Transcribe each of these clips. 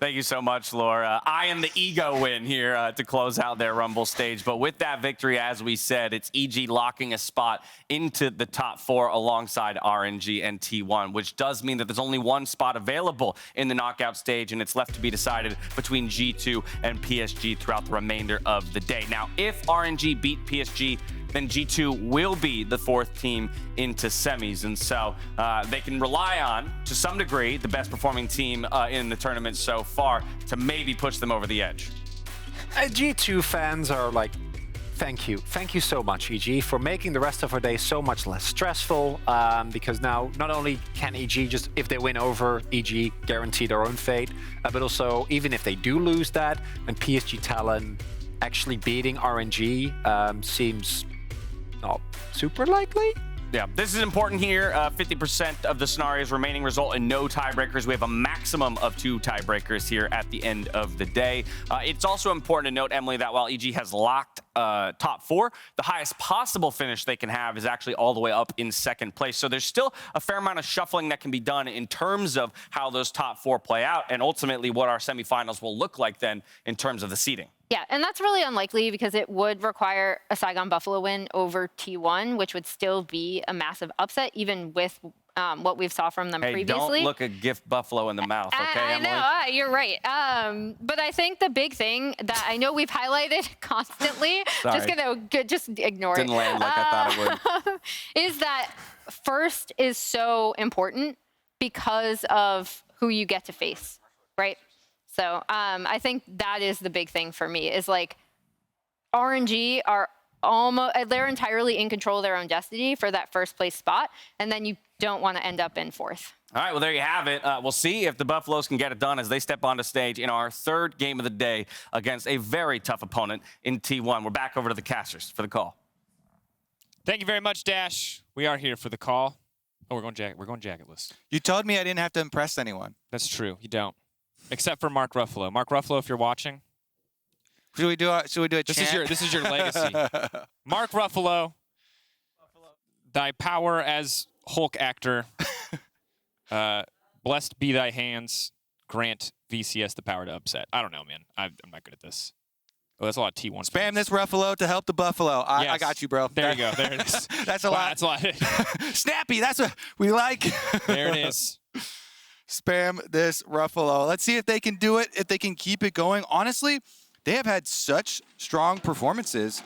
Thank you so much, Laura. I am the ego win here to close out their Rumble stage. But with that victory, as we said, it's EG locking a spot into the top 4 alongside RNG and T1, which does mean that there's only one spot available in the knockout stage, and it's left to be decided between G2 and PSG throughout the remainder of the day. Now, if RNG beat PSG, then G2 will be the 4th team into semis. And so they can rely on, to some degree, the best performing team in the tournament so far to maybe push them over the edge. G2 fans are like, thank you. Thank you so much, EG, for making the rest of our day so much less stressful. Because now, not only can EG just, if they win over, EG guarantee their own fate, but also, even if they do lose that, and PSG Talon actually beating RNG seems not super likely. Yeah, this is important here. 50% of the scenarios remaining result in no tiebreakers. We have a maximum of 2 tiebreakers here at the end of the day. It's also important to note, Emily, that while EG has locked top 4, the highest possible finish they can have is actually all the way up in 2nd place. So there's still a fair amount of shuffling that can be done in terms of how those top 4 play out, and ultimately what our semifinals will look like then in terms of the seeding. Yeah, and that's really unlikely because it would require a Saigon Buffalo win over T1, which would still be a massive upset, even with what we've saw from them previously. Don't look a gift Buffalo in the mouth, okay, I Emily? know, you're right. But I think the big thing that I know we've highlighted constantly, just ignore Didn't land like I thought it would. is that first is so important because of who you get to face, right? So I think that is the big thing for me, is like RNG are almost, they're entirely in control of their own destiny for that 1st place spot, and then you don't want to end up in 4th. All right, well, there you have it. We'll see if the Buffaloes can get it done as they step onto stage in our 3rd game of the day against a very tough opponent in T1. We're back over to the casters for the call. Thank you very much, Dash. We are here for the call. Oh, we're going jacketless. You told me I didn't have to impress anyone. That's true. You don't. Except for Mark Ruffalo. Mark Ruffalo, if you're watching. Should we do a chant? This is your legacy. Mark Ruffalo, thy power as Hulk actor. Blessed be thy hands. Grant VCS the power to upset. I don't know, man. I'm not good at this. Oh, that's a lot of T1. Spam this Ruffalo to help the Buffalo. I got you, bro. There you go. There it is. That's a lot. That's a lot. Snappy. That's what we like. There it is. Spam this Ruffalo. Let's see if they can do it, if they can keep it going. Honestly, they have had such strong performances,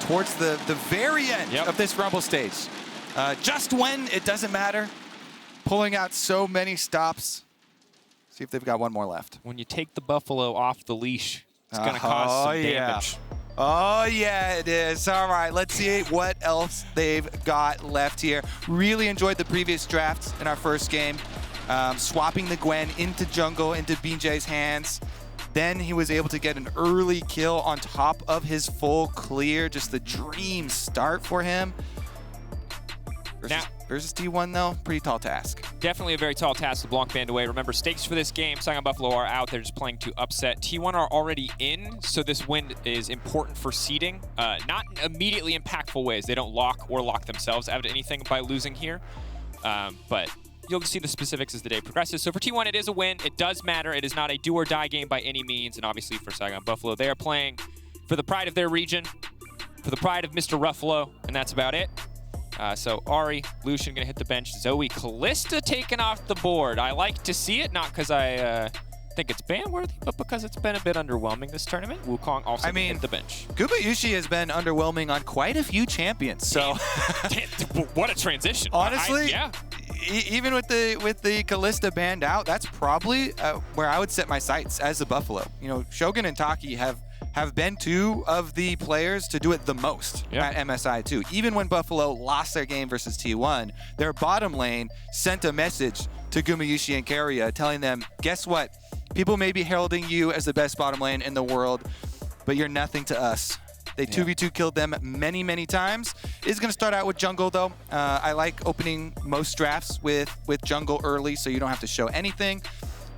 towards the very end of this Rumble stage. Just when it doesn't matter, pulling out so many stops. See if they've got one more left. When you take the Buffalo off the leash, it's going to cause some damage. Oh, yeah, it is. All right, let's see what else they've got left here. Really enjoyed the previous drafts in our 1st game. Swapping the Gwen into jungle, into BeanJ's hands. Then he was able to get an early kill on top of his full clear. Just the dream start for him. Versus T1, though, pretty tall task. Definitely a very tall task to Blanc band away. Remember, stakes for this game, Saigon Buffalo are out. They're just playing to upset. T1 are already in, so this win is important for seeding. Not immediately impactful ways. They don't lock themselves out of anything by losing here. But you'll see the specifics as the day progresses. So for T1, it is a win. It does matter. It is not a do-or-die game by any means. And obviously for Saigon Buffalo, they are playing for the pride of their region, for the pride of Mr. Ruffalo, and that's about it. So Ari, Lucian gonna hit the bench. Zoe, Kai'Sa taken off the board. I like to see it, not because I think it's ban-worthy, but because it's been a bit underwhelming this tournament. Wukong also hit the bench. Gumayusi has been underwhelming on quite a few champions, so... What a transition. Honestly, even with the Kai'Sa banned out, that's probably where I would set my sights as a Buffalo. Shogun and Taki have been 2 of the players to do it the most at MSI too. Even when Buffalo lost their game versus T1, their bottom lane sent a message to Gumayusi and Keria telling them, guess what? People may be heralding you as the best bottom lane in the world, but you're nothing to us. They 2v2 killed them many, many times. It's going to start out with jungle, though. I like opening most drafts with jungle early, so you don't have to show anything.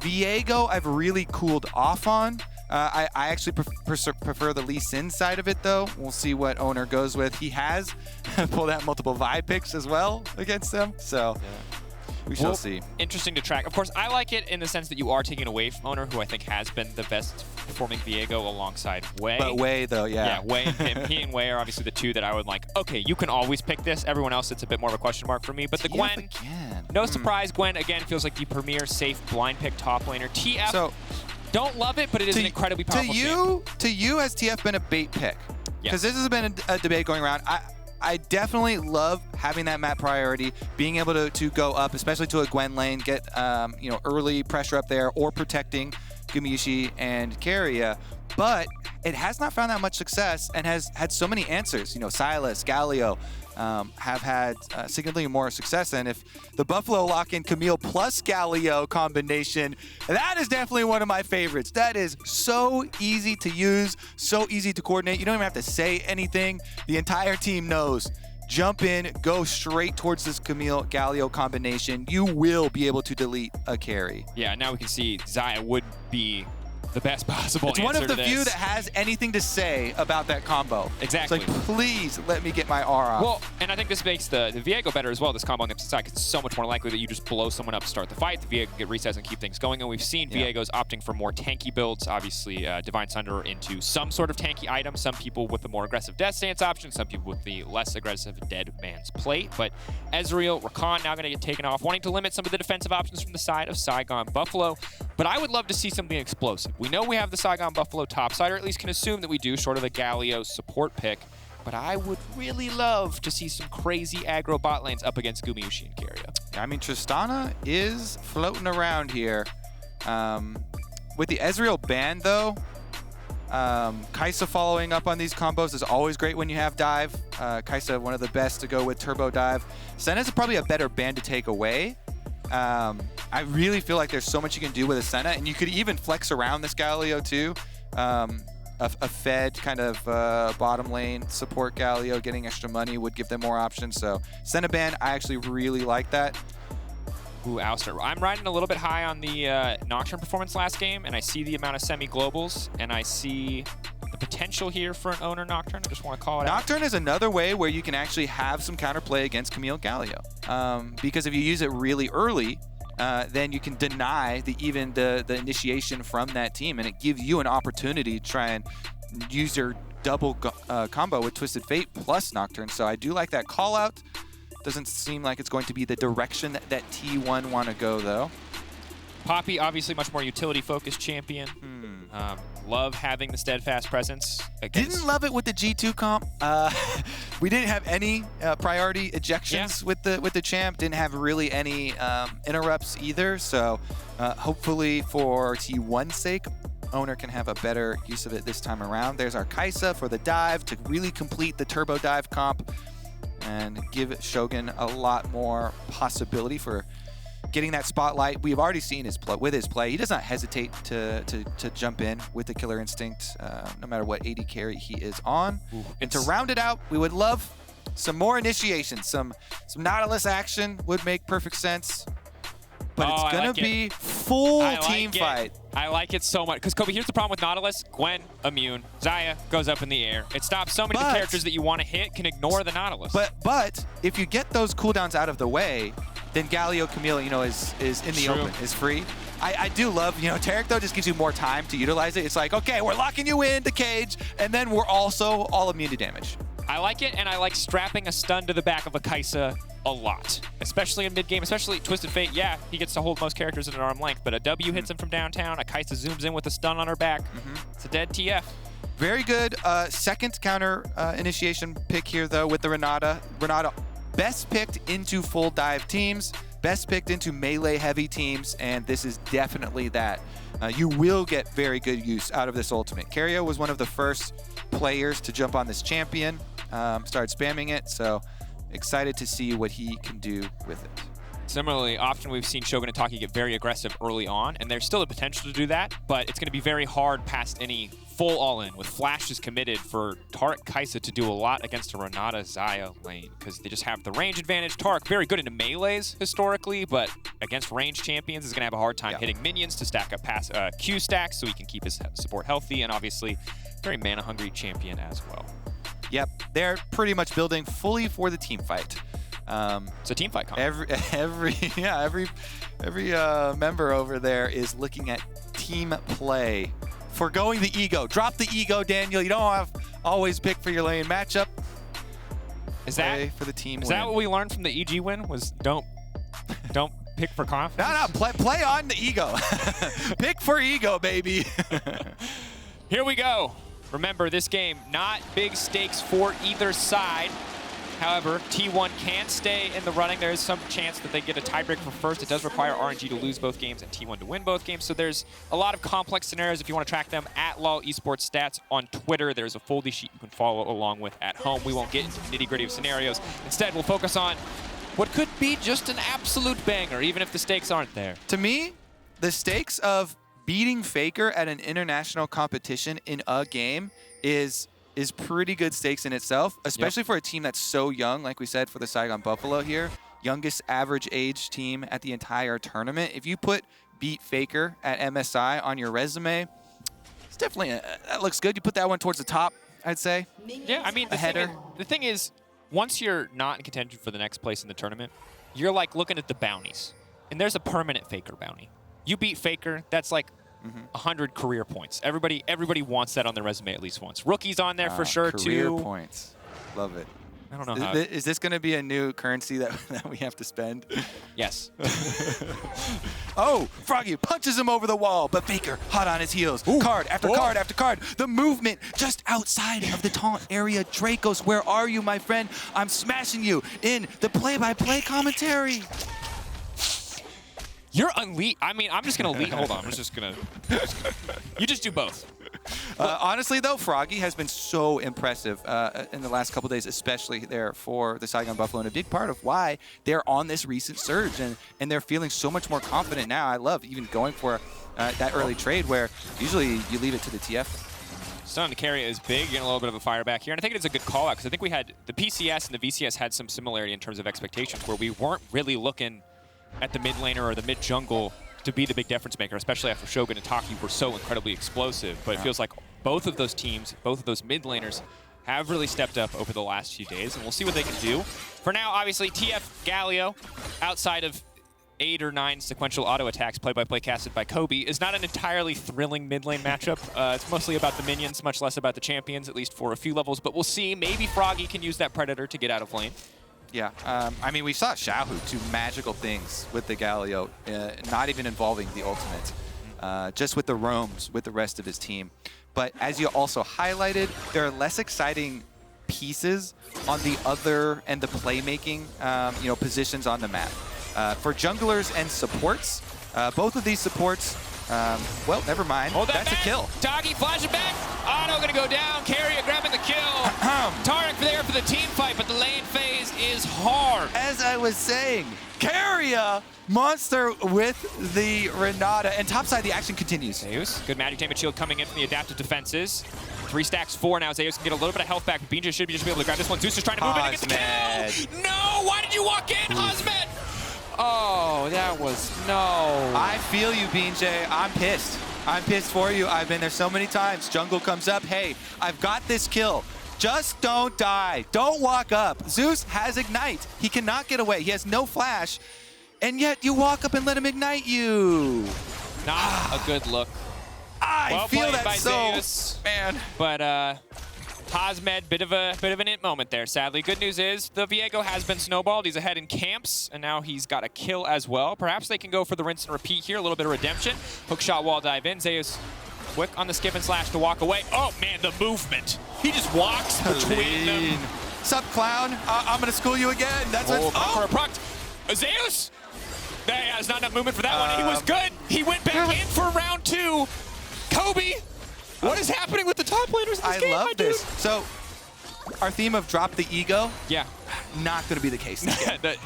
Viego, I've really cooled off on. I actually prefer the Lee Sin side of it, though. We'll see what Oner goes with. He has pulled out multiple Vi picks as well against them. So We shall see. Interesting to track. Of course, I like it in the sense that you are taking away from Oner, who I think has been the best performing Viego alongside Wei. But Wei, though, Yeah, Wei and him. He and Wei are obviously the two that I would like, okay, you can always pick this. Everyone else, it's a bit more of a question mark for me. But the Gwen, again. no surprise, Gwen, again, feels like the premier safe blind pick top laner. TF, So, don't love it, but it is an incredibly powerful champ. To you, has TF been a bait pick? Because this has been a debate going around. I definitely love having that map priority, being able to go up, especially to a Gwen lane, get early pressure up there, or protecting Gumayusi and Keria. But it has not found that much success and has had so many answers. Silas, Galio have had significantly more success. And if the Buffalo lock-in Camille plus Galio combination, that is definitely one of my favorites. That is so easy to use, so easy to coordinate. You don't even have to say anything. The entire team knows. Jump in, go straight towards this Camille Galio combination. You will be able to delete a carry. Yeah, now we can see Xayah would be the best possible It's answer one of the to few this. that has anything to say about that combo. Exactly. It's like, please let me get my R off. Well, and I think this makes the Viego better as well, this combo on the opposite side, 'cause it's so much more likely that you just blow someone up to start the fight. The Viego get resets and keep things going, and we've seen Viego's opting for more tanky builds. Obviously, Divine Sunder into some sort of tanky item. Some people with the more aggressive Death Stance option, some people with the less aggressive Dead Man's Plate. But Ezreal, Rakan now going to get taken off, wanting to limit some of the defensive options from the side of Saigon Buffalo. But I would love to see something explosive. We know we have the Saigon Buffalo topside, or at least can assume that we do, short of the Galio support pick. But I would really love to see some crazy aggro bot lanes up against Gumayusi and Keria. I mean, Tristana is floating around here. With the Ezreal ban, though, Kai'Sa following up on these combos is always great when you have dive. Kai'Sa, one of the best to go with turbo dive. Senna's probably a better ban to take away. I really feel like there's so much you can do with a Senna, and you could even flex around this Galio too. A fed kind of bottom lane support Galio getting extra money would give them more options. So Senna ban, I actually really like that. Ooh, Ouster. I'm riding a little bit high on the Nocturne performance last game, and I see the amount of semi-globals, and I see the potential here for an Oner Nocturne. I just want to call it out. Nocturne is another way where you can actually have some counterplay against Camille Galio. Because if you use it really early, then you can deny the initiation from that team, and it gives you an opportunity to try and use your double combo with Twisted Fate plus Nocturne. So I do like that call out. Doesn't seem like it's going to be the direction that T1 want to go, though. Poppy, obviously much more utility-focused champion. Love having the steadfast presence. Didn't love it with the G2 comp. We didn't have any priority ejections with the champ. Didn't have really any interrupts either. So hopefully for T1's sake, Oner can have a better use of it this time around. There's our Kai'Sa for the dive to really complete the turbo dive comp and give Shogun a lot more possibility for getting that spotlight. We've already seen with his play. He does not hesitate to jump in with the killer instinct, no matter what AD carry he is on. Ooh, and to round it out, we would love some more initiation. Some Nautilus action would make perfect sense. But it's going to be full team fight. I like it so much. Because, Kobe, here's the problem with Nautilus. Gwen, immune. Xayah goes up in the air. It stops so many of the characters that you want to hit can ignore the Nautilus. But if you get those cooldowns out of the way, then Galio Camille, is in the open, is free. I do love, Taric, though, just gives you more time to utilize it. It's like, okay, we're locking you in the cage, and then we're also all immune to damage. I like it, and I like strapping a stun to the back of a Kai'Sa a lot, especially in mid-game, especially Twisted Fate. Yeah, he gets to hold most characters at an arm length, but a W hits him from downtown, a Kai'Sa zooms in with a stun on her back. It's a dead TF. Very good second counter initiation pick here, though, with the Renata. Renata best picked into full dive teams, best picked into melee-heavy teams, and this is definitely that. You will get very good use out of this ultimate. Keria was one of the first players to jump on this champion, started spamming it, so excited to see what he can do with it. Similarly, often we've seen Shogun and Taki get very aggressive early on, and there's still a potential to do that, but it's going to be very hard past any full all-in with flashes committed for Taric Kai'Sa to do a lot against a Renata Xayah lane, because they just have the range advantage. Taric, very good into melees historically, but against range champions is going to have a hard time hitting minions to stack up past Q stacks so he can keep his support healthy, and obviously very mana-hungry champion as well. Yep, they're pretty much building fully for the team fight. It's a team fight comment. Every member over there is looking at team play. Forgoing the ego. Drop the ego, Daniel. You don't have always pick for your lane matchup. Is that Play for the team is win. that what we learned from the EG win? Was don't pick for confidence? No, play on the ego. Pick for ego, baby. Here we go. Remember, this game, not big stakes for either side. However, T1 can stay in the running. There is some chance that they get a tiebreak for first. It does require RNG to lose both games and T1 to win both games. So there's a lot of complex scenarios. If you want to track them, at LOL Esports Stats on Twitter. There's a foldy sheet you can follow along with at home. We won't get into the nitty-gritty of scenarios. Instead, we'll focus on what could be just an absolute banger, even if the stakes aren't there. To me, the stakes of beating FLICKR at an international competition in a game is pretty good stakes in itself, especially for a team that's so young, like we said for the Saigon Buffalo here. Youngest average age team at the entire tournament. If you beat FLICKR at MSI on your resume, it's definitely, that looks good. You put that one towards the top, I'd say. Yeah, I mean, the thing is, once you're not in contention for the next place in the tournament, you're like looking at the bounties. And there's a permanent FLICKR bounty. You beat FLICKR, that's like 100 career points. Everybody wants that on their resume at least once. Rookies on there for sure too. Career points. Love it. I don't know how. Is this going to be a new currency that we have to spend? Yes. Oh, Froggy punches him over the wall, but FLICKR hot on his heels. Ooh. Card after card after card. The movement just outside of the taunt area. Drakos, where are you, my friend? I'm smashing you in the play-by-play commentary. You're unleashed. I mean, I'm just going to lead. Hold on. I'm just going to. You just do both. Honestly, though, Froggy has been so impressive in the last couple days, especially there for the Saigon Buffalo, and a big part of why they're on this recent surge, and they're feeling so much more confident now. I love even going for that early trade where usually you leave it to the TF. Stun to Keria is big, getting a little bit of a fire back here, and I think it's a good call out because I think we had the PCS and the VCS had some similarity in terms of expectations where we weren't really looking at the mid laner or the mid jungle to be the big difference maker, especially after Shogun and Taki were so incredibly explosive. But it feels like both of those teams, both of those mid laners, have really stepped up over the last few days, and we'll see what they can do. For now, obviously, TF Galio, outside of 8 or 9 sequential auto attacks, play-by-play casted by Kobe, is not an entirely thrilling mid lane matchup. It's mostly about the minions, much less about the champions, at least for a few levels. But we'll see. Maybe Froggy can use that Predator to get out of lane. Yeah, I mean, we saw Xiaohu do magical things with the Galio, not even involving the ultimate, just with the roams with the rest of his team. But as you also highlighted, there are less exciting pieces on the other and the playmaking, positions on the map. For junglers and supports, both of these supports, well, never mind. Hold That's back. a kill. Taki flashing back. Oner gonna go down. Keria grabbing the kill. Taric there for the team fight, but the lane phase is hard. As I was saying, Keria monster with the Renata, and topside the action continues. Zeus, good magic damage shield coming in from the adaptive defenses. 3 stacks 4 now. Zeus can get a little bit of health back. BeanJ should just be able to grab this one. Zeus is trying to move in and get the kill. No, why did you walk in, Hasmed? Oh, that was no. I feel you, BeanJ. I'm pissed. I'm pissed for you. I've been there so many times. Jungle comes up. Hey, I've got this kill. Just don't die. Don't walk up. Zeus has Ignite. He cannot get away. He has no flash. And yet you walk up and let him ignite you. Not a good look. I feel that so, Zeus. man. But Hasmed, bit of an it moment there. Sadly, good news is the Viego has been snowballed. He's ahead in camps, and now he's got a kill as well. Perhaps they can go for the rinse and repeat here. A little bit of redemption. Hookshot wall dive in. Zeus quick on the skip and slash to walk away. Oh man, the movement. He just walks between them. Sup, clown? I'm gonna school you again. That's what. For a proc. Zeus. There's not enough movement for that one. He was good. He went back in for round 2. Kobe. What is happening with the top laners in this game? I love this. So, our theme of drop the ego, yeah, not going to be the case.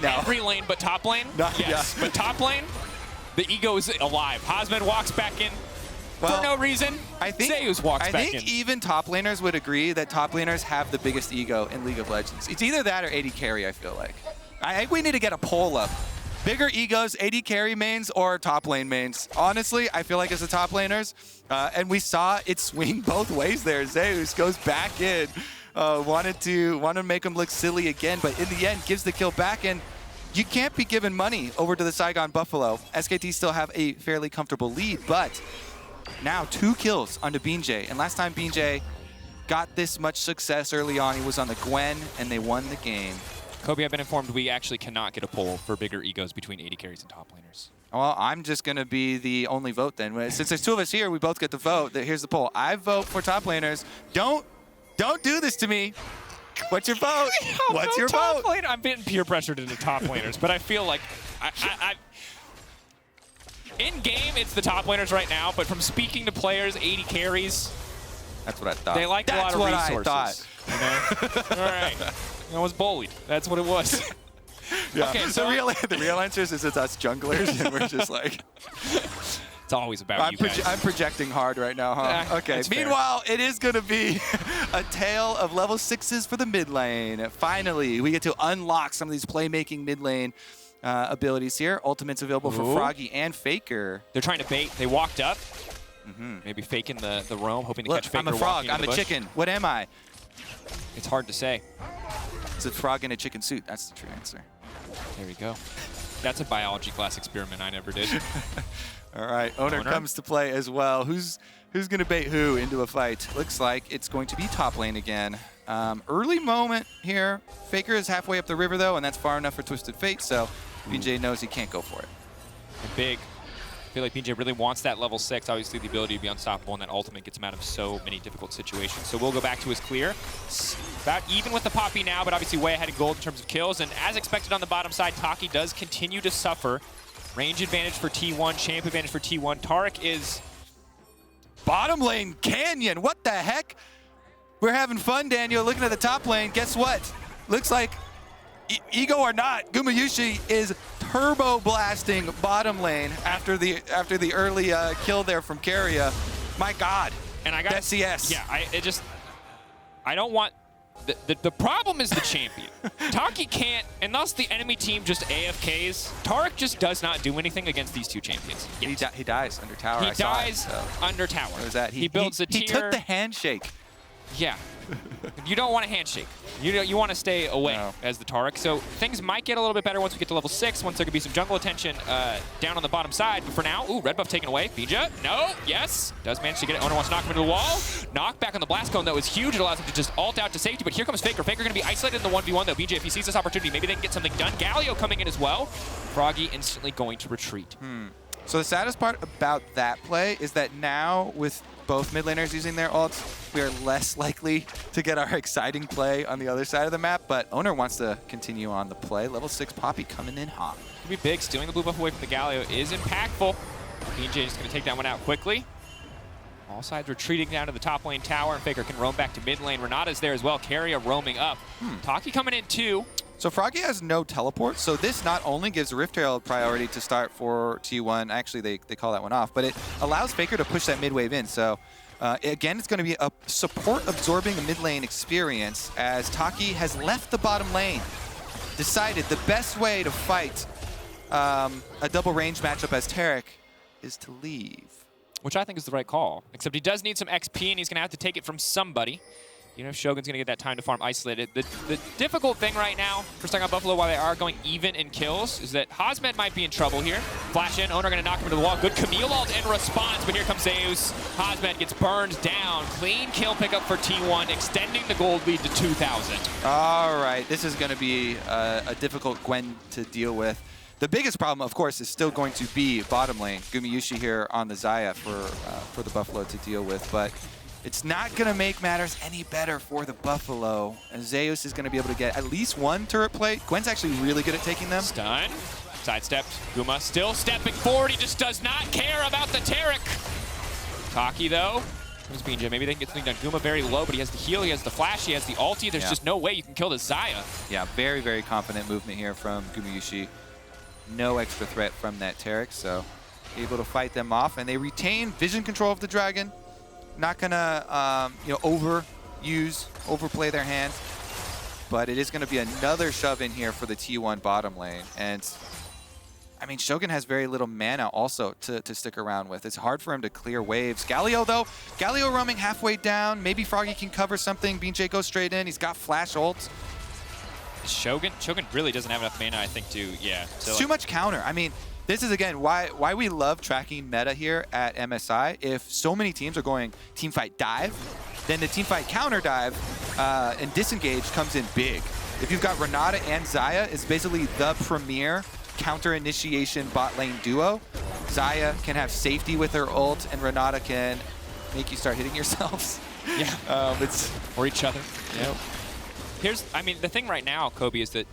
Every lane but top lane, yes. But top lane, the ego is alive. Hasmed walks back in for no reason. I think Zeus walks back in. I think even top laners would agree that top laners have the biggest ego in League of Legends. It's either that or AD carry, I feel like. I think we need to get a poll up. Bigger egos, AD carry mains or top lane mains? Honestly, I feel like it's the top laners. And we saw it swing both ways there. Zeus goes back in. wanted to make him look silly again, but in the end gives the kill back, and you can't be giving money over to the Saigon Buffalo. SKT still have a fairly comfortable lead, but now 2 kills onto BeanJ, and last time BeanJ got this much success early on, he was on the Gwen, and they won the game. Kobe, I've been informed we actually cannot get a poll for bigger egos between AD carries and top laners. Well, I'm just going to be the only vote then. Since there's 2 of us here, we both get to vote. Here's the poll. I vote for top laners. Don't do this to me. What's your vote? What's your vote? I'm being peer pressured into top laners, but I feel like in game it's the top laners right now, but from speaking to players, AD carries, that's what I thought. They like a lot of resources. That's what I thought. You know? All right. I was bullied. That's what it was. Yeah. Okay, so the real answer is it's us junglers, and we're just like... It's always about you guys. I'm projecting hard right now, huh? Okay. Meanwhile, it is going to be a tale of level 6s for the mid lane. Finally, we get to unlock some of these playmaking mid lane abilities here. Ultimates available for Froggy and FLICKR. They're trying to bait. They walked up. Maybe faking the roam, hoping to catch FLICKR. I'm a frog. I'm a chicken. What am I? It's hard to say. It's a frog in a chicken suit. That's the true answer. There we go. That's a biology class experiment I never did. All right, Oner comes to play as well. Who's going to bait who into a fight? Looks like it's going to be top lane again. Early moment here. FLICKR is halfway up the river, though, and that's far enough for Twisted Fate, so BeanJ knows he can't go for it. And big. I feel like BeanJ really wants that level 6, obviously the ability to be unstoppable, and that ultimate gets him out of so many difficult situations. So we'll go back to his clear. About even with the Poppy now, but obviously way ahead in gold in terms of kills. And as expected on the bottom side, Taki does continue to suffer. Range advantage for T1, champ advantage for T1. Taric is... Bottom lane canyon, what the heck? We're having fun, Daniel, looking at the top lane. Guess what? Looks like, ego or not, Gumayusi is turbo blasting bottom lane after the early kill there from Keria. My God, and I got that CS. Yeah, I don't want... The problem is the champion. Taki can't, unless the enemy team just AFKs, Taric just does not do anything against these 2 champions. He dies under tower. He dies under tower. What was that? He builds a tier. He took the handshake. Yeah. You don't want a handshake. You want to stay away as the Taric. So things might get a little bit better once we get to level 6, once there could be some jungle attention down on the bottom side. But for now, red buff taken away. BeanJ, no, yes. Does manage to get it. Oner wants to knock him into the wall. Knock back on the blast cone, though, is huge. It allows him to just ult out to safety. But here comes FLICKR. FLICKR going to be isolated in the 1v1, though. BeanJ, if he sees this opportunity, maybe they can get something done. Galio coming in as well. Froggy instantly going to retreat. So the saddest part about that play is that now with both mid laners using their ults, we are less likely to get our exciting play on the other side of the map, but Oner wants to continue on the play. Level 6 Poppy coming in hot. Could be big. Stealing the blue buff away from the Galio is impactful. BeanJ is going to take that one out quickly. All sides retreating down to the top lane tower, and FLICKR can roam back to mid lane. Renata's there as well. Keria roaming up. Taki coming in too. So Froggy has no teleport, so this not only gives Rift Herald priority to start for T1, actually they call that one off, but it allows FLICKR to push that mid wave in. So again, it's going to be a support absorbing a mid lane experience as Taki has left the bottom lane. Decided the best way to fight a double range matchup as Taric is to leave. Which I think is the right call, except he does need some XP and he's going to have to take it from somebody. You know, Shogun's going to get that time to farm isolated. The difficult thing right now for Saigon Buffalo, while they are going even in kills, is that Hasmed might be in trouble here. Flash in, Oner going to knock him into the wall. Good Camille ult in response, but here comes Zeus. Hasmed gets burned down. Clean kill pickup for T1, extending the gold lead to 2,000. All right, this is going to be a difficult Gwen to deal with. The biggest problem, of course, is still going to be bottom lane. Gumayusi here on the Xayah for the Buffalo to deal with, but it's not going to make matters any better for the Buffalo. And Zeus is going to be able to get at least one turret play. Gwen's actually really good at taking them. Stun. Sidestepped. Guma still stepping forward. He just does not care about the Taric. Taki, though. Comes BeanJ. Maybe they can get something done. Guma very low, but he has the heal, he has the flash, he has the ulti. There's just no way you can kill the Xayah. Yeah, very, very confident movement here from Gumayusi. No extra threat from that Taric, so able to fight them off. And they retain vision control of the dragon. Not gonna, overplay their hand, but it is gonna be another shove in here for the T1 bottom lane. And I mean, Shogun has very little mana also to stick around with. It's hard for him to clear waves. Galio, though, Galio roaming halfway down. Maybe Froggy can cover something. BeanJ goes straight in. He's got flash ult. Shogun really doesn't have enough mana, I think, to, yeah. It's too much counter. I mean, this is, again, why we love tracking meta here at MSI. If so many teams are going teamfight dive, then the teamfight counter dive and disengage comes in big. If you've got Renata and Xayah, it's basically the premier counter initiation bot lane duo. Xayah can have safety with her ult, and Renata can make you start hitting yourselves. Yeah. Or each other. Yep. I mean, the thing right now, Kobe, is that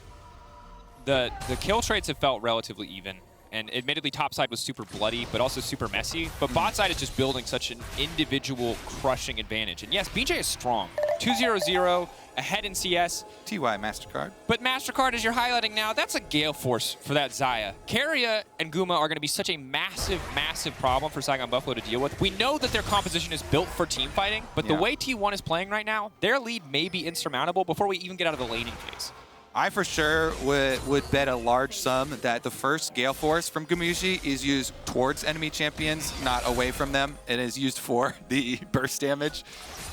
the kill traits have felt relatively even. And admittedly, top side was super bloody, but also super messy. But bot side is just building such an individual crushing advantage. And yes, BeanJ is strong. 2-0-0, ahead in CS. TY MasterCard. But MasterCard, as you're highlighting now, that's a gale force for that Xayah. Keria and Guma are going to be such a massive, massive problem for Saigon Buffalo to deal with. We know that their composition is built for team fighting, but the way T1 is playing right now, their lead may be insurmountable before we even get out of the laning phase. I for sure would bet a large sum that the first Gale Force from Gumayusi is used towards enemy champions, not away from them. It is used for the burst damage.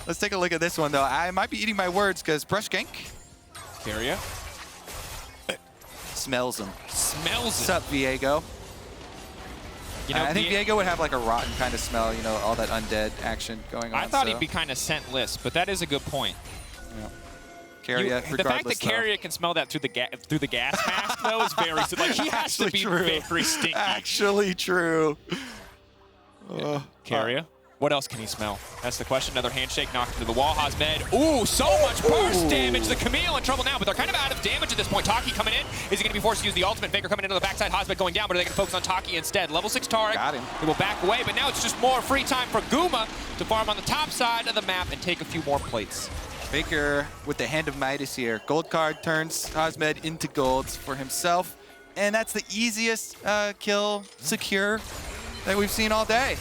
Let's take a look at this one, though. I might be eating my words because Brush Gank. Keria. Smells him. Smells What's up, Viego? You know, I think Viego would have like a rotten kind of smell, you know, all that undead action going on. I thought he'd be kind of scentless, but that is a good point. Yeah. Keria, the fact that Keria can smell that through the gas mask, though, is very like he has to be very stinky. Actually true. Keria. What else can he smell? That's the question. Another handshake knocked into the wall. Hasmed. Ooh, so much burst damage. The Camille in trouble now, but they're kind of out of damage at this point. Taki coming in. Is he going to be forced to use the ultimate? FLICKR coming into the backside. Hasmed going down, but are they going to focus on Taki instead? Level 6 Taric. Got him. He will back away, but now it's just more free time for Guma to farm on the top side of the map and take a few more plates. FLICKR with the hand of Midas here. Gold card turns Hasmed into golds for himself. And that's the easiest kill secure that we've seen all day.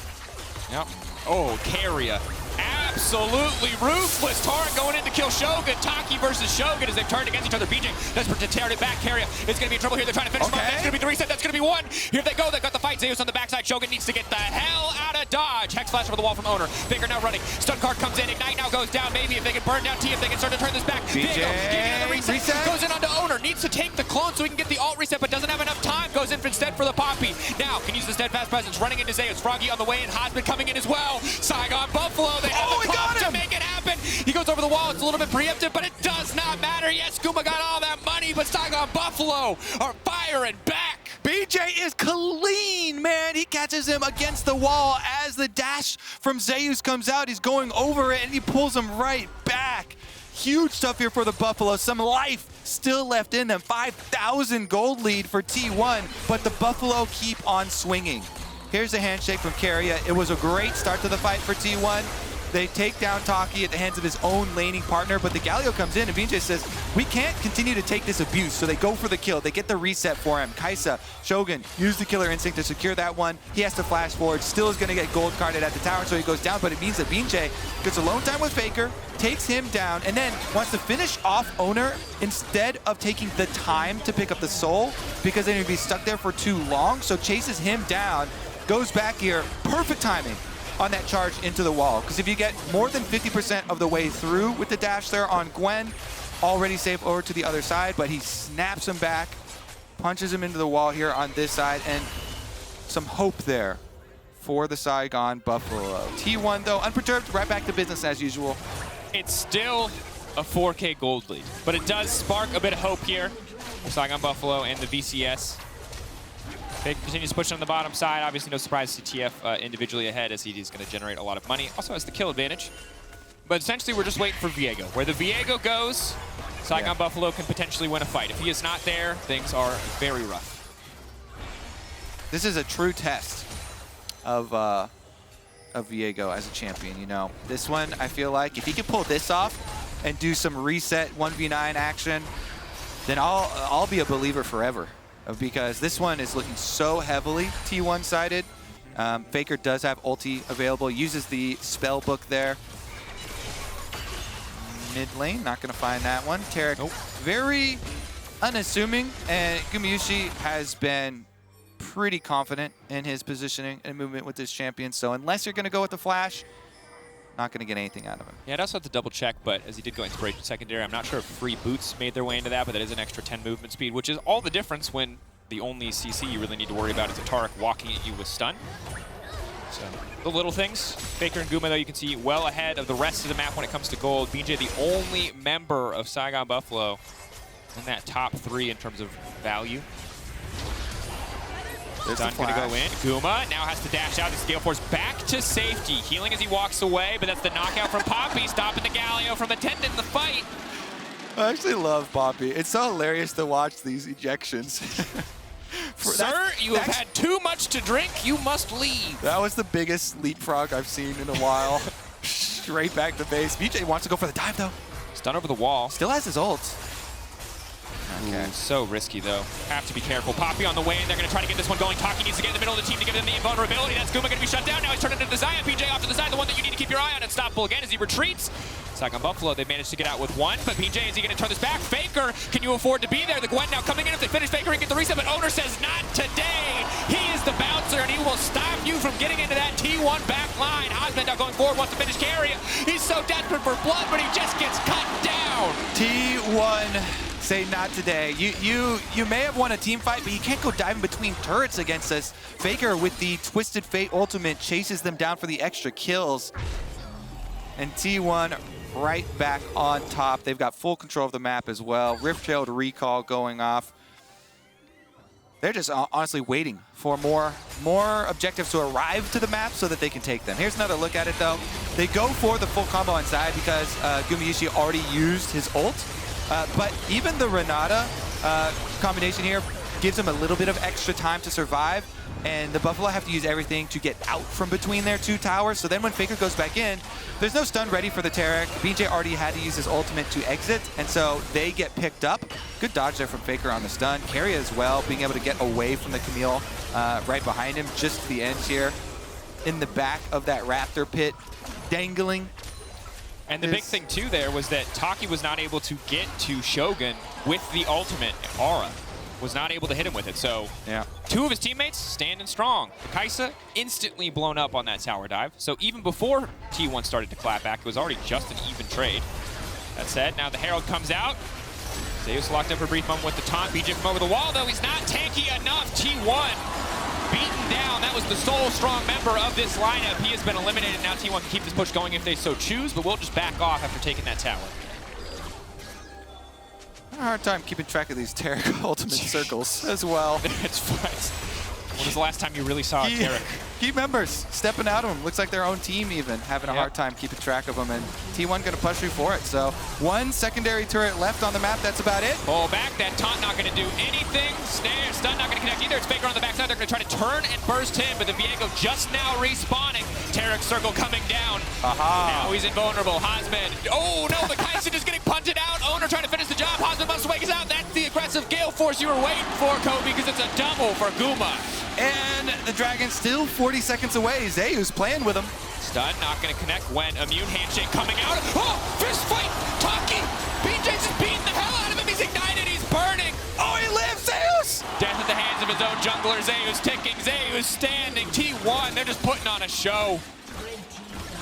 Yep. Oh, Keria. Absolutely ruthless. Taric going in to kill Shogun. Taki versus Shogun as they've turned against each other. BeanJ desperate to tear it back. Keria is going to be in trouble here. They're trying to finish him off. That's going to be the reset. That's going to be one. Here they go. They've got the fight. Zeus on the backside. Shogun needs to get the hell out of dodge. Hex flash over the wall from Oner. FLICKR now running. Stun card comes in. Ignite now goes down. Maybe if they can burn down T, if they can start to turn this back. Viego getting another reset. Goes in onto Oner. Needs to take the clone so he can get the ult reset, but doesn't have enough time. Goes in instead for the Poppy. Now can use the steadfast presence. Running into Zeus. Froggy on the way, and Hasmed coming in as well. Saigon Buffalo. They have the clock to make it happen. He goes over the wall. It's a little bit preemptive, but it does not matter. Yes, Guma got all that money, but Saigon Buffalo are firing back. BeanJ is clean, man. He catches him against the wall as the dash from Zeus comes out. He's going over it, and he pulls him right back. Huge stuff here for the Buffalo. Some life still left in them. 5,000 gold lead for T1, but the Buffalo keep on swinging. Here's a handshake from Keria. It was a great start to the fight for T1. They take down Taki at the hands of his own laning partner, but the Galio comes in and BeanJ says, we can't continue to take this abuse, so they go for the kill. They get the reset for him. Kai'Sa, Shogun, use the killer instinct to secure that one. He has to flash forward, still is going to get gold carded at the tower, so he goes down, but it means that BeanJ gets alone time with FLICKR, takes him down, and then wants to finish off Oner instead of taking the time to pick up the soul, because then he'd be stuck there for too long, so chases him down, goes back here, perfect timing on that charge into the wall. Because if you get more than 50% of the way through with the dash there on Gwen, already safe over to the other side, but he snaps him back, punches him into the wall here on this side, and some hope there for the Saigon Buffalo. T1, though, unperturbed, right back to business as usual. It's still a 4K gold lead, but it does spark a bit of hope here for Saigon Buffalo and the VCS. They continues pushing on the bottom side. Obviously, no surprise to TF individually ahead, as he is going to generate a lot of money. Also has the kill advantage. But essentially, we're just waiting for Viego. Where the Viego goes, Saigon Buffalo can potentially win a fight. If he is not there, things are very rough. This is a true test of Viego as a champion, you know. This one, I feel like, if he can pull this off and do some reset 1v9 action, then I'll be a believer forever. Because this one is looking so heavily T1 sided. FLICKR does have ulti available, uses the spell book there. Mid lane, not gonna find that one. Taric, very unassuming, and Gumayusi has been pretty confident in his positioning and movement with this champion. So unless you're going to go with the flash, not going to get anything out of him. Yeah, I'd also have to double check, but as he did go Inspiration Secondary, I'm not sure if free boots made their way into that, but that is an extra 10 movement speed, which is all the difference when the only CC you really need to worry about is a Taric walking at you with stun. So the little things. FLICKR and Guma, though, you can see well ahead of the rest of the map when it comes to gold. BeanJ, the only member of Saigon Buffalo in that top 3 in terms of value. Stun gonna go in. Guma now has to dash out. The Gale Force back to safety. Healing as he walks away, but that's the knockout from Poppy, stopping the Galio from attending the fight. I actually love Poppy. It's so hilarious to watch these ejections. Sir, you have had too much to drink. You must leave. That was the biggest leapfrog I've seen in a while. Straight back to base. BeanJ wants to go for the dive, though. Stun over the wall. Still has his ult. Okay. Ooh, so risky, though. Have to be careful. Poppy on the way, and they're going to try to get this one going. Taki needs to get in the middle of the team to give them the invulnerability. That's Guma going to be shut down. Now he's turning into Xayah. BeanJ off to the side, the one that you need to keep your eye on. Unstoppable again as he retreats. Saigon Buffalo, they managed to get out with one, but BeanJ, is he going to turn this back? FLICKR, can you afford to be there? The Gwen now coming in. If they finish FLICKR and get the reset, but Oner says not today. He is the bouncer, and he will stop you from getting into that T1 back line. Hasmed now going forward, wants to finish Keria. He's so desperate for blood, but he just gets cut down. T1. Say not today. You may have won a team fight, but you can't go diving between turrets against us. FLICKR with the Twisted Fate ultimate chases them down for the extra kills. And T1 right back on top. They've got full control of the map as well. Rift Trailed recall going off. They're just honestly waiting for more objectives to arrive to the map so that they can take them. Here's another look at it, though. They go for the full combo inside because Gumayusi already used his ult. But even the Renata combination here gives them a little bit of extra time to survive. And the Buffalo have to use everything to get out from between their 2 towers. So then when FLICKR goes back in, there's no stun ready for the Taric. BeanJ already had to use his ultimate to exit, and so they get picked up. Good dodge there from FLICKR on the stun. Keria as well, being able to get away from the Camille right behind him, just to the end here. In the back of that Raptor pit, dangling. And the big thing, too, there was that Taki was not able to get to Shogun with the ultimate. Aura was not able to hit him with it. So yeah, 2 of his teammates standing strong. The Kai'Sa instantly blown up on that tower dive. So even before T1 started to clap back, it was already just an even trade. That said, now the Herald comes out. Zeus locked up for a brief moment with the taunt. BeanJ from over the wall, though. He's not tanky enough. T1 beaten down. That was the sole strong member of this lineup. He has been eliminated. Now T1 can keep this push going if they so choose, but we'll just back off after taking that tower. A hard time keeping track of these Taric ultimate circles as well. It's fine. When was the last time you really saw a Taric? Key members stepping out of them. Looks like their own team even having a hard time keeping track of them. And T1 going to push through for it. So 1 secondary turret left on the map. That's about it. Pull back. That taunt not going to do anything. Snare, stun not going to connect either. It's FLICKR on the backside. They're going to try to turn and burst him. But the Viego just now respawning. Taric circle coming down. Now he's invulnerable. Hasmed. Oh no, the Kai'Sa just getting punted out. Oner trying to finish the job. Hasmed must wake us out. That's the aggressive Gale Force you were waiting for, Kobe, because it's a double for Guma. And the Dragon's still 40 seconds away. Zeus playing with him. Stun, not going to connect. Gwen, immune handshake coming out. Oh, fist fight! Taki! BeanJ's just beating the hell out of him. He's ignited. He's burning. Oh, he lives, Zeus! Death at the hands of his own jungler. Zeus ticking. Zeus standing. T1, they're just putting on a show.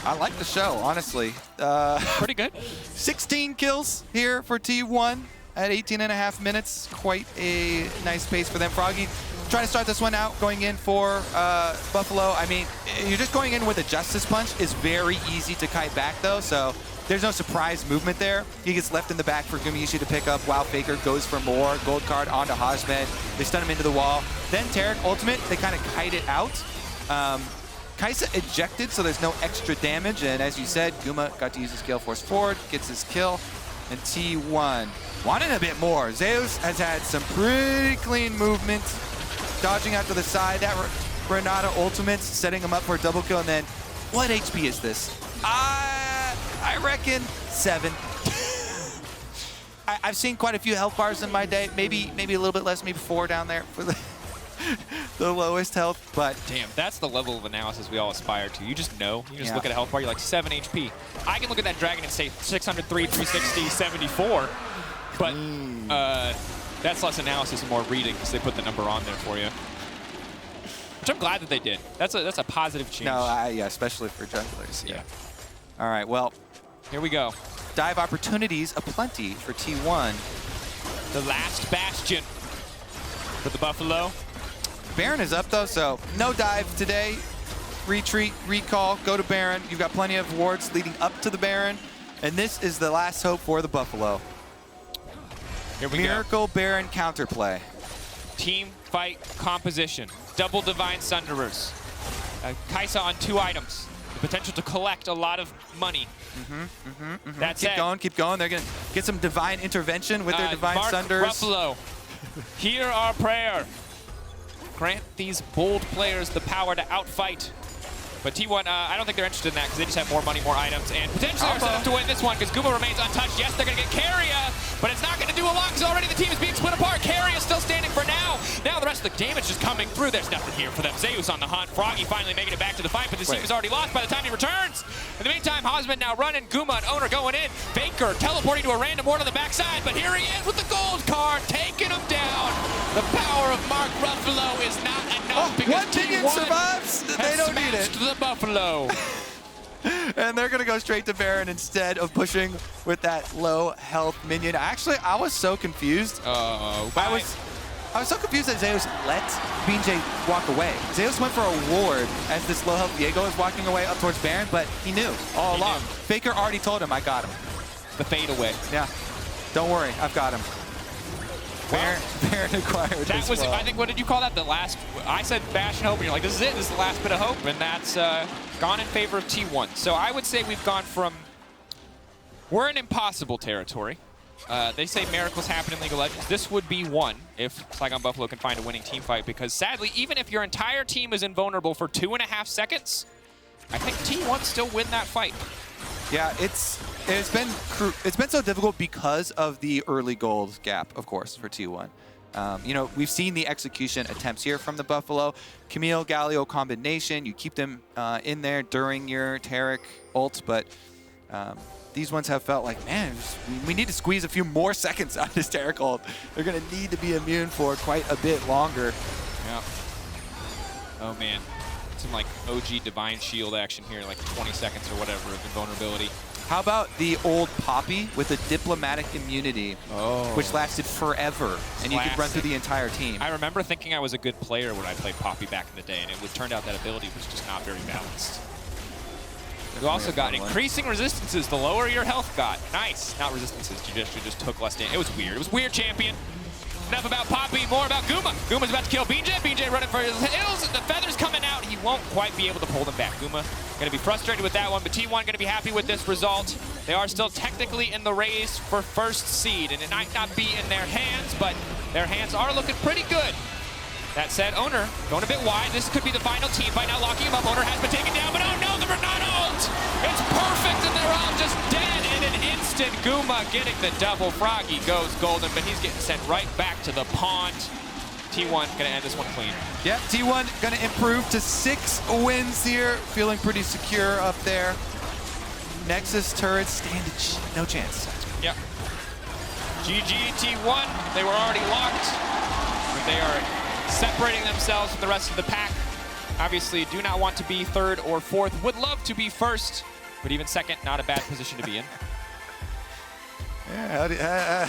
I like the show, honestly. Pretty good. 16 kills here for T1 at 18.5 minutes. Quite a nice pace for them. Froggy trying to start this one out, going in for Buffalo. I mean, you're just going in with a Justice Punch is very easy to kite back, though, so there's no surprise movement there. He gets left in the back for Gumayusi to pick up while FLICKR goes for more. Gold card onto Hasmed. They stun him into the wall. Then Taric ultimate, they kind of kite it out. Kai'Sa ejected, so there's no extra damage, and as you said, Guma got to use his Gale Force forward, gets his kill, and T1 wanted a bit more. Zeus has had some pretty clean movement, dodging out to the side. That Renata ultimate setting him up for a double kill, and then what HP is this? I reckon 7. I've seen quite a few health bars in my day, maybe a little bit less, maybe 4 down there for the lowest health, but damn, that's the level of analysis we all aspire to. You just know. You just look at a health bar, you're like 7 HP. I can look at that dragon and say 603, 360, 74, but that's less analysis and more reading because they put the number on there for you. Which I'm glad that they did. That's a positive change. No, yeah, especially for junglers. Yeah. All right, well, Here we go. dive opportunities aplenty for T1. The last bastion for the Buffalo. Baron is up though, so no dive today. Retreat, recall, go to Baron. You've got plenty of wards leading up to the Baron. And this is the last hope for the Buffalo. Here we Miracle Baron counterplay. go. Team fight composition. Double Divine Sunderers. Kai'Sa on 2 items. The potential to collect a lot of money. That said, Keep going. They're going to get some divine intervention with their divine Mark Sunders. Ruffalo, hear our prayer. Grant these bold players the power to outfight. But T1, I don't think they're interested in that because they just have more money, more items, and potentially are set up to win this one because Guma remains untouched. Yes, they're going to get Keria, but it's not going to do a lot because already the team is being split apart. Keria is still standing for now. Now the rest of the damage is coming through. There's nothing here for them. Zeus on the hunt. Froggy finally making it back to the fight, but this team is already lost by the time he returns. In the meantime, Hasmed now running. Guma and Oner going in. FLICKR teleporting to a random ward on the backside, but here he is with the gold card, taking him down. The power of Mark Ruffalo is not enough because One minion T1 survives. They don't need it. the Buffalo. And they're going to go straight to Baron instead of pushing with that low health minion. Actually, I was so confused. Oh, I was so confused that Zeus let BeanJ walk away. Zeus went for a ward as this low health Viego is walking away up towards Baron, but he knew all along. FLICKR already told him, I got him. The fade away. Yeah. Don't worry, I've got him. Baron acquired That was, well. I think, what did you call that? The last, I said bash and hope, and you're like, this is it, this is the last bit of hope, and that's gone in favor of T1. So I would say we've gone from, we're in impossible territory. They say miracles happen in League of Legends. This would be one if Saigon Buffalo can find a winning team fight, because sadly, even if your entire team is invulnerable for 2.5 seconds, I think T1 still win that fight. Yeah, it's been so difficult because of the early gold gap, of course, for T1. You know, we've seen the execution attempts here from the Buffalo. Camille, Galio combination, you keep them in there during your Taric ult, but these ones have felt like, man, we need to squeeze a few more seconds out of this Taric ult. They're going to need to be immune for quite a bit longer. Yeah. Oh, man. Some like OG Divine Shield action here, like 20 seconds or whatever of invulnerability. How about the old Poppy with a diplomatic immunity, which lasted forever, and you could run through the entire team? I remember thinking I was a good player when I played Poppy back in the day, and it turned out that ability was just not very balanced. You also got increasing resistances the lower your health got. Nice. Not resistances, you just took less damage. It was weird. It was weird, champion. Enough about Poppy, more about Guma. Guma's about to kill BeanJ. BeanJ running for his hills. The feathers coming out. He won't quite be able to pull them back. Guma going to be frustrated with that one, but T1 going to be happy with this result. They are still technically in the race for first seed, and it might not be in their hands, but their hands are looking pretty good. That said, Oner going a bit wide. This could be the final team fight. Now locking him up. Oner has been taken down, but oh no, the Renata ult! It's perfect, and they're all just dead in an instant. Guma getting the double. Froggy goes golden, but he's getting sent right back to the pond. T1 going to end this one clean. Yeah, T1 going to improve to 6 wins here. Feeling pretty secure up there. Nexus turrets stand no chance. Yep. GG T1. They were already locked. But they are separating themselves from the rest of the pack. Obviously, do not want to be 3rd or 4th. Would love to be 1st, but even 2nd, not a bad position to be in. Yeah,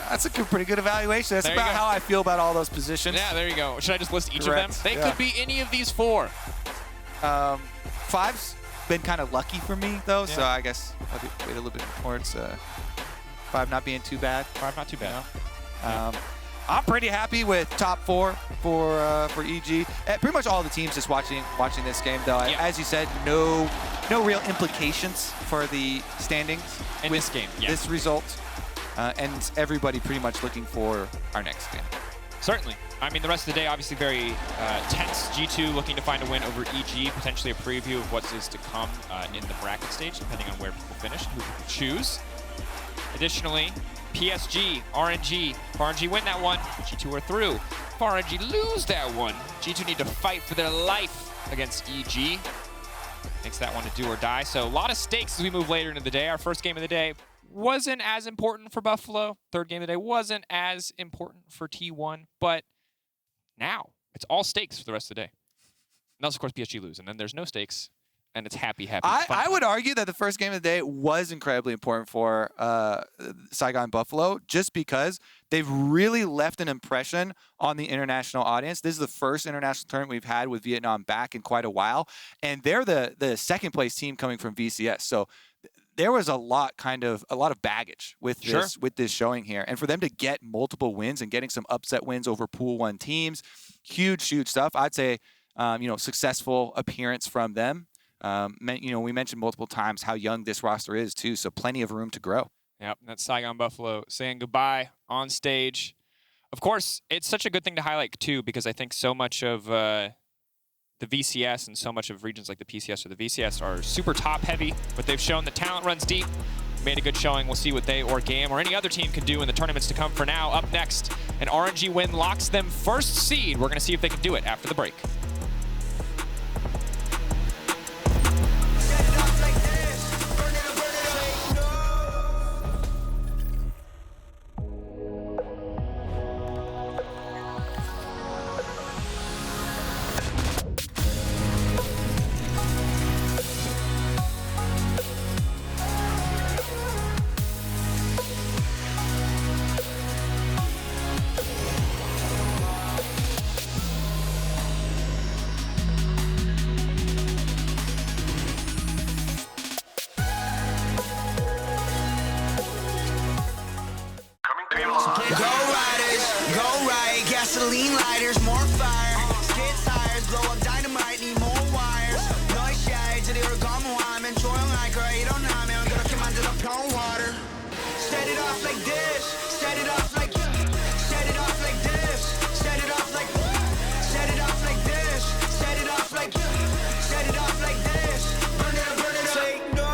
that's a pretty good evaluation. That's There you about go. how I feel about all those positions. Yeah, there you go. Should I just list each Correct. of them? They Yeah. could be any of these 4. 5's been kind of lucky for me, though, so Yeah. I guess I'll wait a little bit towards 5 not being too bad. 5, not too bad. I'm pretty happy with top 4 for EG. Pretty much all the teams just watching this game, though. Yeah. As you said, no real implications for the standings In with this game, yeah. this result, and everybody pretty much looking for our next game. Certainly. I mean, the rest of the day, obviously very tense. G2 looking to find a win over EG, potentially a preview of what is to come in the bracket stage, depending on where people finish and who people choose. Additionally, PSG, RNG. If RNG win that one, G2 are through. If RNG lose that one, G2 need to fight for their life against EG. Makes that one a do or die. So a lot of stakes as we move later into the day. Our first game of the day wasn't as important for Buffalo. Third game of the day wasn't as important for T1. But now it's all stakes for the rest of the day. Unless, of course, PSG lose, and then there's no stakes, and it's happy, fun. I would argue that the first game of the day was incredibly important for Saigon Buffalo, just because they've really left an impression on the international audience. This is the first international tournament we've had with Vietnam back in quite a while, and they're the second place team coming from VCS. So there was a lot of baggage with this showing here, and for them to get multiple wins and getting some upset wins over Pool 1 teams, huge stuff. I'd say successful appearance from them. We mentioned multiple times how young this roster is too, so plenty of room to grow. Yep, that's Saigon Buffalo saying goodbye on stage. Of course, it's such a good thing to highlight too, because I think so much of the VCS and so much of regions like the PCS or the VCS are super top heavy, but they've shown the talent runs deep. Made a good showing. We'll see what they or GAM or any other team can do in the tournaments to come. For now, up next, an RNG win locks them first seed. We're going to see if they can do it after the break. Gasoline lighters, more fire. Skid tires, blow up dynamite, need more wires. 너의 샤이들이 감호하면 조용할까 일어나면 그렇게 만들어 평 water. Set it off like this, set it off like set it off like this, set it off like set it off like this, set it off like set it off like this. Burn it up, take no.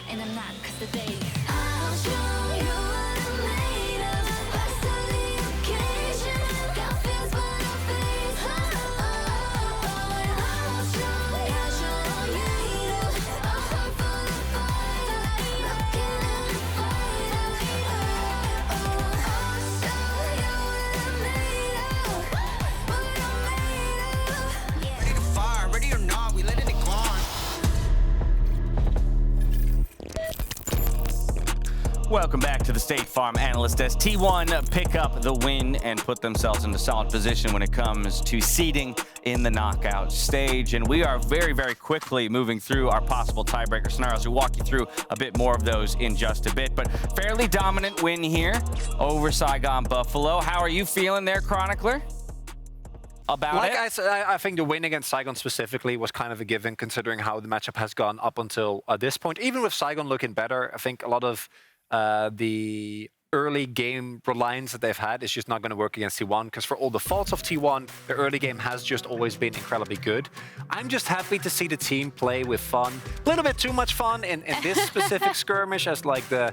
And I'm not, 'cause today I'll show you what I'm made of. Rise to the occasion. Got fears when I face. And I'll show you a heart full of fire. Welcome back to the State Farm Analyst as T1 pick up the win and put themselves into solid position when it comes to seeding in the knockout stage. And we are very, very quickly moving through our possible tiebreaker scenarios. We'll walk you through a bit more of those in just a bit. But fairly dominant win here over Saigon Buffalo. How are you feeling there, Chronicler? About it? I said, I think the win against Saigon specifically was kind of a given, considering how the matchup has gone up until this point. Even with Saigon looking better, I think a lot of the early game reliance that they've had is just not going to work against T1, because for all the faults of T1, the early game has just always been incredibly good. I'm just happy to see the team play with fun. A little bit too much fun in this specific skirmish, as like the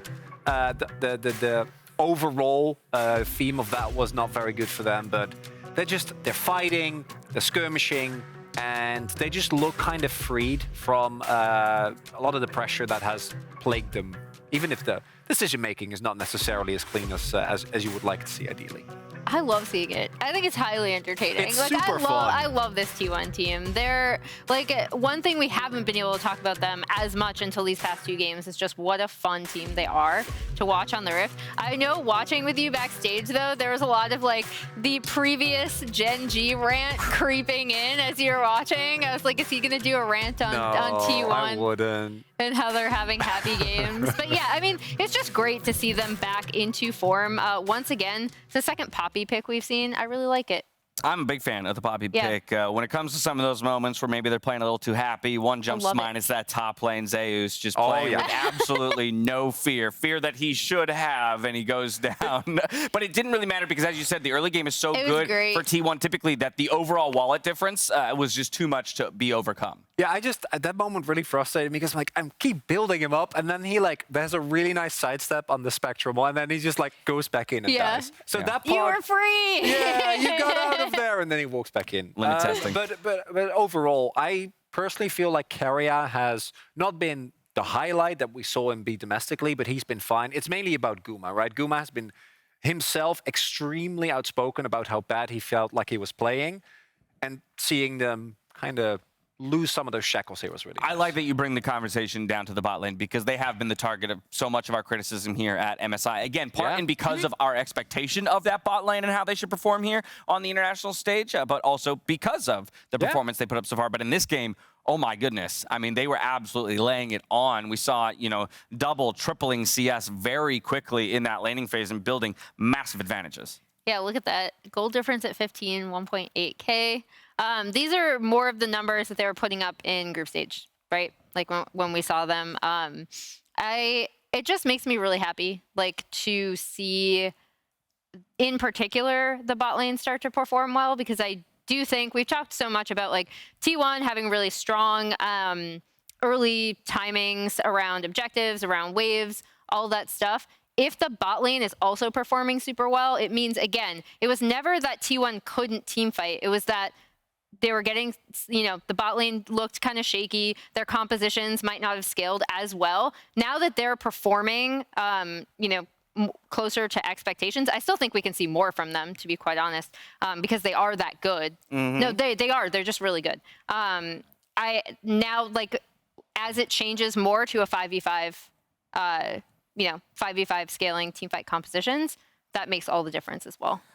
overall theme of that was not very good for them, but they're fighting, they're skirmishing, and they just look kind of freed from a lot of the pressure that has plagued them, even if the decision-making is not necessarily as clean as you would like to see, ideally. I love seeing it. I think it's highly entertaining. It's like super fun. I love this T1 team. They're like one thing we haven't been able to talk about them as much until these past two games is just what a fun team they are to watch on the Rift. I know watching with you backstage though, there was a lot of like the previous Gen G rant creeping in as you were watching. I was like, is he gonna do a rant on T1? I wouldn't. And how they're having happy games. But yeah, I mean, it's just great to see them back into form. Once again, it's the second Poppy pick we've seen. I really like it. I'm a big fan of the Poppy pick. When it comes to some of those moments where maybe they're playing a little too happy, one jumps to mind is that top lane Zeus just playing with absolutely no fear that he should have, and he goes down. But it didn't really matter because, as you said, the early game is so good for T1 typically that the overall wallet difference was just too much to be overcome. Yeah, at that moment really frustrated me because like I keep building him up, and then he there's a really nice sidestep on the Spectrum, and then he just goes back in and dies. So that part, you were free. Yeah, you got out of there, and then he walks back in. Limit testing. But overall, I personally feel like Keria has not been the highlight that we saw him be domestically, but he's been fine. It's mainly about Guma, right? Guma has been himself extremely outspoken about how bad he felt like he was playing, and seeing them kind of lose some of those shackles here was really nice. I like that you bring the conversation down to the bot lane because they have been the target of so much of our criticism here at MSI. Again, part and because of our expectation of that bot lane and how they should perform here on the international stage, but also because of the performance they put up so far. But in this game, oh my goodness. I mean, they were absolutely laying it on. We saw, double, tripling CS very quickly in that laning phase and building massive advantages. Yeah, look at that. Goal difference at 15, 1.8K. These are more of the numbers that they were putting up in group stage, right? Like when we saw them. It just makes me really happy, to see, in particular, the bot lane start to perform well, because I do think we've talked so much about T1 having really strong early timings around objectives, around waves, all that stuff. If the bot lane is also performing super well, it means, again, it was never that T1 couldn't team fight. It was that they were getting, the bot lane looked kind of shaky. Their compositions might not have scaled as well. Now that they're performing, closer to expectations, I still think we can see more from them, to be quite honest, because they are that good. No, they are. They're just really good. As it changes more to a 5v5, 5v5 scaling teamfight compositions, that makes all the difference as well.